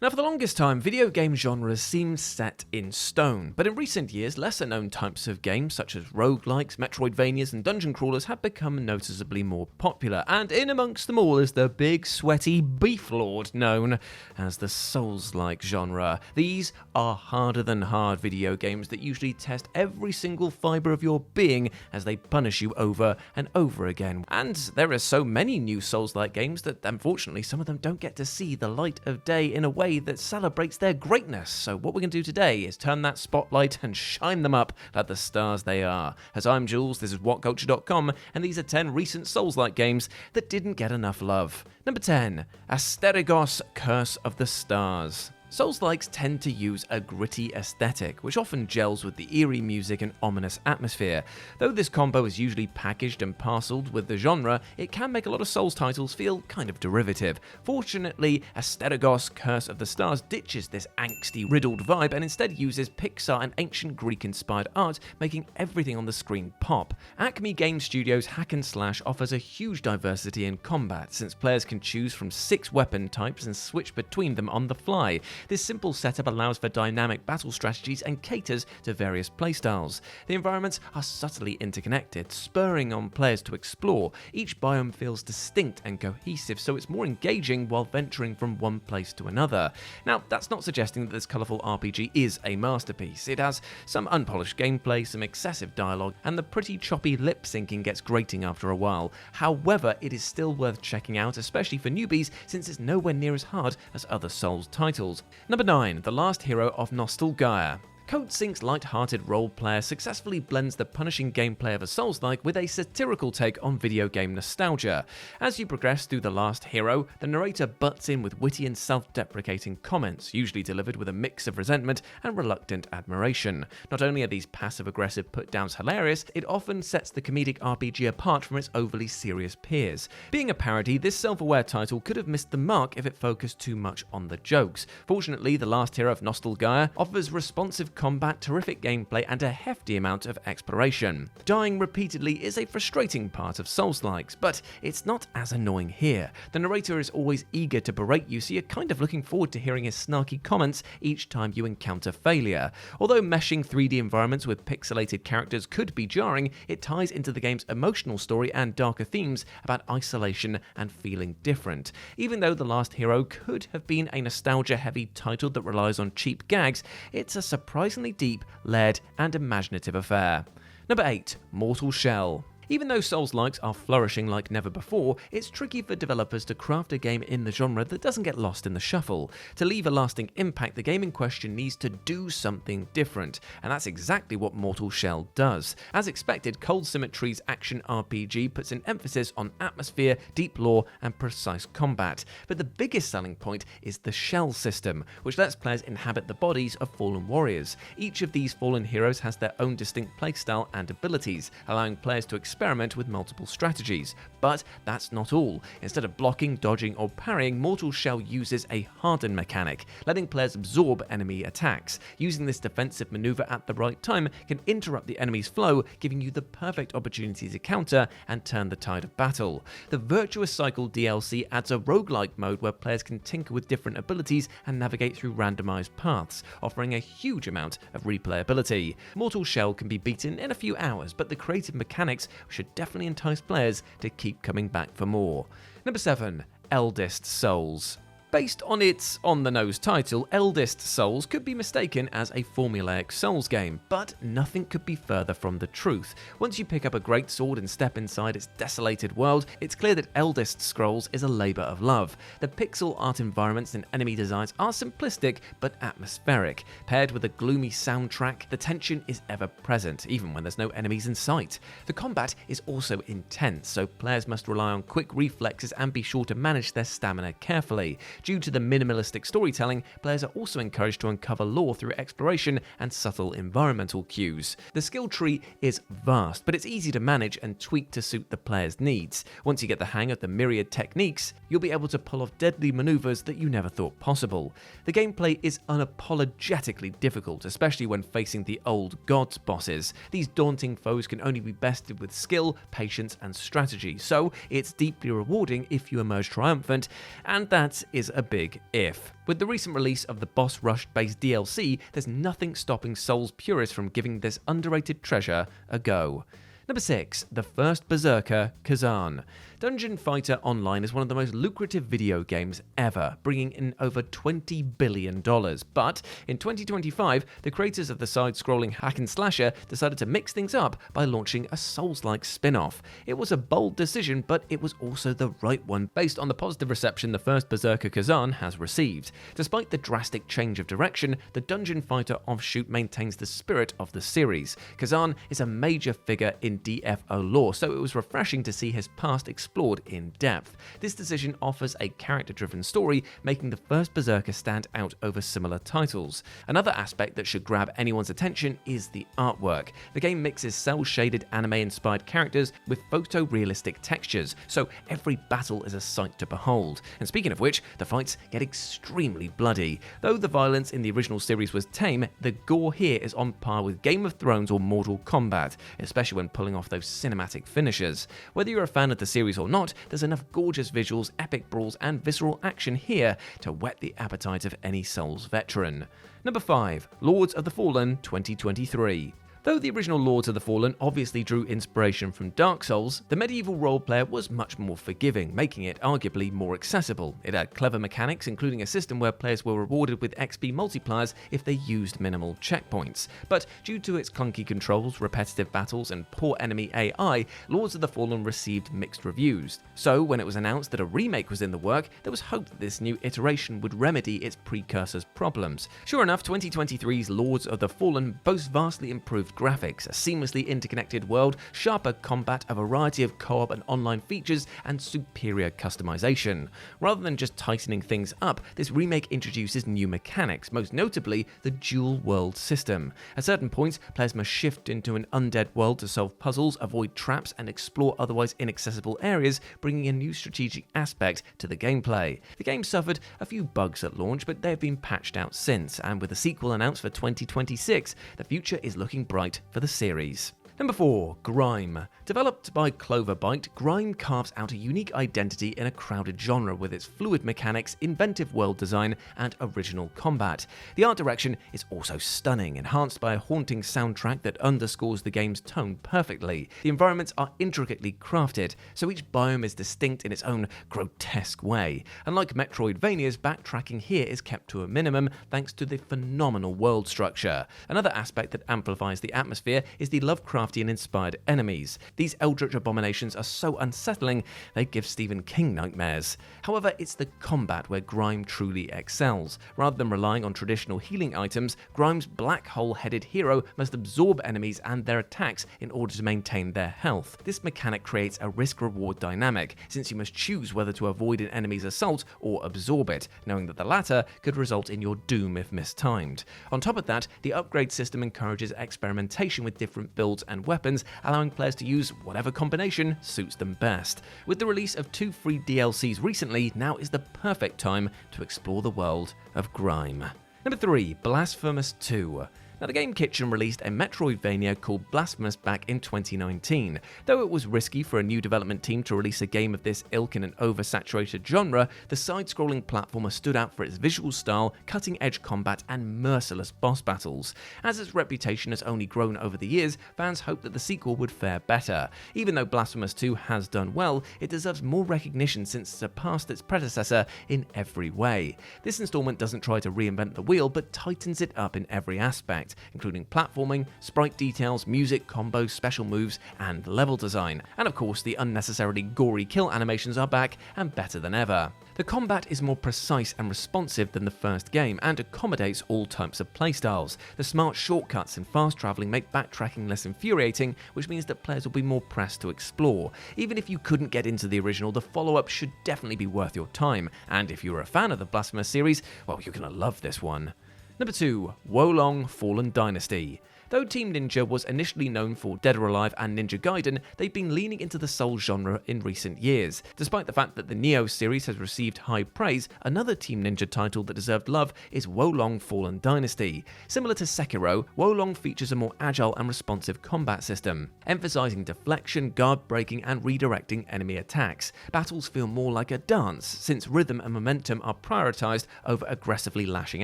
Now, for the longest time, video game genres seemed set in stone, but in recent years, lesser-known types of games such as roguelikes, Metroidvanias, and dungeon crawlers have become noticeably more popular, and in amongst them all is the big, sweaty beef lord known as the Souls-like genre. These are harder-than-hard video games that usually test every single fibre of your being as they punish you over and over again. And there are so many new Souls-like games that, unfortunately, some of them don't get to see the light of day in a way that celebrates their greatness. So what we're going to do today is turn that spotlight and shine them up like the stars they are. As I'm Jules, this is WhatCulture.com, and these are 10 recent Souls-like games that didn't get enough love. Number 10, Asteros Curse of the Stars. Souls-likes tend to use a gritty aesthetic, which often gels with the eerie music and ominous atmosphere. Though this combo is usually packaged and parceled with the genre, it can make a lot of Souls titles feel kind of derivative. Fortunately, Asteros Curse of the Stars ditches this angsty, riddled vibe and instead uses Pixar and ancient Greek-inspired art, making everything on the screen pop. Acme Game Studios' hack and slash offers a huge diversity in combat, since players can choose from 6 weapon types and switch between them on the fly. This simple setup allows for dynamic battle strategies and caters to various playstyles. The environments are subtly interconnected, spurring on players to explore. Each biome feels distinct and cohesive, so it's more engaging while venturing from one place to another. Now, that's not suggesting that this colourful RPG is a masterpiece. It has some unpolished gameplay, some excessive dialogue, and the pretty choppy lip syncing gets grating after a while. However, it is still worth checking out, especially for newbies, since it's nowhere near as hard as other Souls titles. Number 9, The Last Hero of Nostalgia. CodeSync's light-hearted role-player successfully blends the punishing gameplay of a Souls-like with a satirical take on video game nostalgia. As you progress through The Last Hero, the narrator butts in with witty and self-deprecating comments, usually delivered with a mix of resentment and reluctant admiration. Not only are these passive-aggressive put-downs hilarious, it often sets the comedic RPG apart from its overly serious peers. Being a parody, this self-aware title could have missed the mark if it focused too much on the jokes. Fortunately, The Last Hero of Nostalgia offers responsive combat, terrific gameplay, and a hefty amount of exploration. Dying repeatedly is a frustrating part of Souls-likes, but it's not as annoying here. The narrator is always eager to berate you, so you're kind of looking forward to hearing his snarky comments each time you encounter failure. Although meshing 3D environments with pixelated characters could be jarring, it ties into the game's emotional story and darker themes about isolation and feeling different. Even though The Last Hero could have been a nostalgia-heavy title that relies on cheap gags, it's a surprisingly deep, layered, and imaginative affair. Number 8, Mortal Shell. Even though Souls-likes are flourishing like never before, it's tricky for developers to craft a game in the genre that doesn't get lost in the shuffle. To leave a lasting impact, the game in question needs to do something different, and that's exactly what Mortal Shell does. As expected, Cold Symmetry's action RPG puts an emphasis on atmosphere, deep lore, and precise combat. But the biggest selling point is the Shell system, which lets players inhabit the bodies of fallen warriors. Each of these fallen heroes has their own distinct playstyle and abilities, allowing players to experiment with multiple strategies. But that's not all. Instead of blocking, dodging, or parrying, Mortal Shell uses a harden mechanic, letting players absorb enemy attacks. Using this defensive maneuver at the right time can interrupt the enemy's flow, giving you the perfect opportunity to counter and turn the tide of battle. The Virtuous Cycle DLC adds a roguelike mode where players can tinker with different abilities and navigate through randomized paths, offering a huge amount of replayability. Mortal Shell can be beaten in a few hours, but the creative mechanics should definitely entice players to keep coming back for more. Number 7, Eldest Souls. Based on its on-the-nose title, Eldest Souls could be mistaken as a formulaic Souls game, but nothing could be further from the truth. Once you pick up a greatsword and step inside its desolated world, it's clear that Eldest Scrolls is a labour of love. The pixel art environments and enemy designs are simplistic but atmospheric. Paired with a gloomy soundtrack, the tension is ever present, even when there's no enemies in sight. The combat is also intense, so players must rely on quick reflexes and be sure to manage their stamina carefully. Due to the minimalistic storytelling, players are also encouraged to uncover lore through exploration and subtle environmental cues. The skill tree is vast, but it's easy to manage and tweak to suit the player's needs. Once you get the hang of the myriad techniques, you'll be able to pull off deadly maneuvers that you never thought possible. The gameplay is unapologetically difficult, especially when facing the old gods bosses. These daunting foes can only be bested with skill, patience, and strategy, so it's deeply rewarding if you emerge triumphant, and that is a big if. With the recent release of the boss rush-based DLC, there's nothing stopping Souls purists from giving this underrated treasure a go. Number 6. The First Berserker, Kazan. Dungeon Fighter Online is one of the most lucrative video games ever, bringing in over $20 billion. But in 2025, the creators of the side-scrolling hack and slasher decided to mix things up by launching a Souls-like spin-off. It was a bold decision, but it was also the right one based on the positive reception the First Berserker Kazan has received. Despite the drastic change of direction, the Dungeon Fighter offshoot maintains the spirit of the series. Kazan is a major figure in DFO lore, so it was refreshing to see his past explored in depth. This decision offers a character-driven story, making the First Berserker stand out over similar titles. Another aspect that should grab anyone's attention is the artwork. The game mixes cel-shaded anime-inspired characters with photorealistic textures, so every battle is a sight to behold. And speaking of which, the fights get extremely bloody. Though the violence in the original series was tame, the gore here is on par with Game of Thrones or Mortal Kombat, especially when pulling off those cinematic finishes. Whether you're a fan of the series or not, there's enough gorgeous visuals, epic brawls, and visceral action here to whet the appetite of any Souls veteran. Number 5. Lords of the Fallen 2023. Though the original Lords of the Fallen obviously drew inspiration from Dark Souls, the medieval role player was much more forgiving, making it arguably more accessible. It had clever mechanics, including a system where players were rewarded with XP multipliers if they used minimal checkpoints. But due to its clunky controls, repetitive battles, and poor enemy AI, Lords of the Fallen received mixed reviews. So when it was announced that a remake was in the work, there was hope that this new iteration would remedy its precursor's problems. Sure enough, 2023's Lords of the Fallen boasts vastly improved graphics, a seamlessly interconnected world, sharper combat, a variety of co-op and online features, and superior customization. Rather than just tightening things up, this remake introduces new mechanics, most notably the dual world system. At certain points, players must shift into an undead world to solve puzzles, avoid traps, and explore otherwise inaccessible areas, bringing a new strategic aspect to the gameplay. The game suffered a few bugs at launch, but they have been patched out since, and with a sequel announced for 2026, the future is looking bright for the series. Number 4. Grime. Developed by Cloverbyte, Grime carves out a unique identity in a crowded genre with its fluid mechanics, inventive world design, and original combat. The art direction is also stunning, enhanced by a haunting soundtrack that underscores the game's tone perfectly. The environments are intricately crafted, so each biome is distinct in its own grotesque way. Unlike Metroidvania's, backtracking here is kept to a minimum thanks to the phenomenal world structure. Another aspect that amplifies the atmosphere is the Lovecraftian-inspired enemies. These eldritch abominations are so unsettling, they give Stephen King nightmares. However, it's the combat where Grime truly excels. Rather than relying on traditional healing items, Grime's black hole-headed hero must absorb enemies and their attacks in order to maintain their health. This mechanic creates a risk-reward dynamic, since you must choose whether to avoid an enemy's assault or absorb it, knowing that the latter could result in your doom if mistimed. On top of that, the upgrade system encourages experimentation with different builds and weapons, allowing players to use whatever combination suits them best. With the release of 2 free DLCs recently, now is the perfect time to explore the world of Grime. Number 3. Blasphemous II. Now, the Game Kitchen released a Metroidvania called Blasphemous back in 2019. Though it was risky for a new development team to release a game of this ilk in an oversaturated genre, the side-scrolling platformer stood out for its visual style, cutting-edge combat, and merciless boss battles. As its reputation has only grown over the years, fans hoped that the sequel would fare better. Even though Blasphemous II has done well, it deserves more recognition since it surpassed its predecessor in every way. This installment doesn't try to reinvent the wheel, but tightens it up in every aspect, including platforming, sprite details, music, combos, special moves, and level design. And of course, the unnecessarily gory kill animations are back and better than ever. The combat is more precise and responsive than the first game and accommodates all types of playstyles. The smart shortcuts and fast travelling make backtracking less infuriating, which means that players will be more pressed to explore. Even if you couldn't get into the original, the follow-up should definitely be worth your time. And if you're a fan of the Blasphemous series, well, you're gonna love this one. Number 2. Wolong Fallen Dynasty. Though Team Ninja was initially known for Dead or Alive and Ninja Gaiden, they've been leaning into the Souls genre in recent years. Despite the fact that the Nioh series has received high praise, another Team Ninja title that deserved love is Wolong Fallen Dynasty. Similar to Sekiro, Wolong features a more agile and responsive combat system, emphasizing deflection, guard breaking, and redirecting enemy attacks. Battles feel more like a dance, since rhythm and momentum are prioritized over aggressively lashing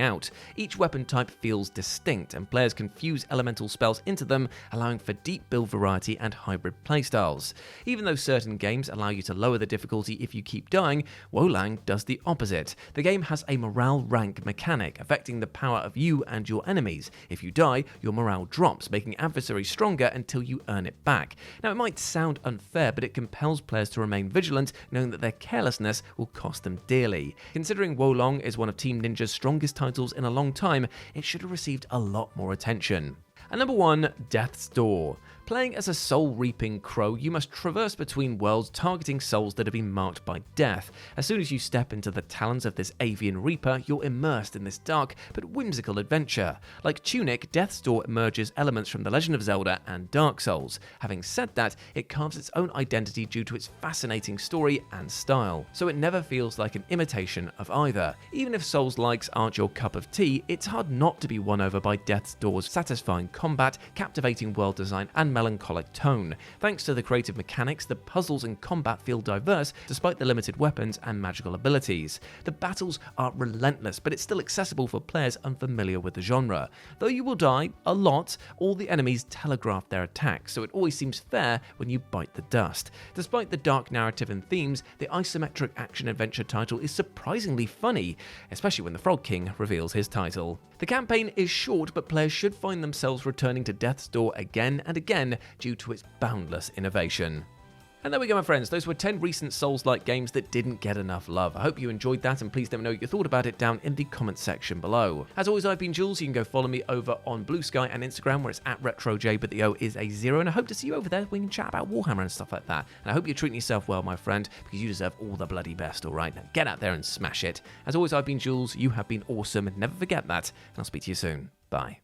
out. Each weapon type feels distinct, and players can fuse elemental spells into them, allowing for deep build variety and hybrid playstyles. Even though certain games allow you to lower the difficulty if you keep dying, Wolong does the opposite. The game has a morale rank mechanic, affecting the power of you and your enemies. If you die, your morale drops, making adversaries stronger until you earn it back. Now, it might sound unfair, but it compels players to remain vigilant, knowing that their carelessness will cost them dearly. Considering Wolong is one of Team Ninja's strongest titles in a long time, it should have received a lot more attention. And number 1, Death's Door. Playing as a soul-reaping crow, you must traverse between worlds targeting souls that have been marked by death. As soon as you step into the talons of this avian reaper, you're immersed in this dark but whimsical adventure. Like Tunic, Death's Door merges elements from The Legend of Zelda and Dark Souls. Having said that, it carves its own identity due to its fascinating story and style, so it never feels like an imitation of either. Even if Souls-likes aren't your cup of tea, it's hard not to be won over by Death's Door's satisfying combat, captivating world design, and melancholic tone. Thanks to the creative mechanics, the puzzles and combat feel diverse despite the limited weapons and magical abilities. The battles are relentless, but it's still accessible for players unfamiliar with the genre. Though you will die a lot, all the enemies telegraph their attacks, so it always seems fair when you bite the dust. Despite the dark narrative and themes, the isometric action-adventure title is surprisingly funny, especially when the Frog King reveals his title. The campaign is short, but players should find themselves returning to Death's Door again and again due to its boundless innovation. And there we go, my friends. Those were 10 recent Souls-like games that didn't get enough love. I hope you enjoyed that, and please let me know what you thought about it down in the comments section below. As always, I've been Jules. You can go follow me over on Blue Sky and Instagram, where it's @RetroJ, but the O is a 0. And I hope to see you over there. We can chat about Warhammer and stuff like that. And I hope you're treating yourself well, my friend, because you deserve all the bloody best, all right? Now get out there and smash it. As always, I've been Jules. You have been awesome, and never forget that. And I'll speak to you soon. Bye.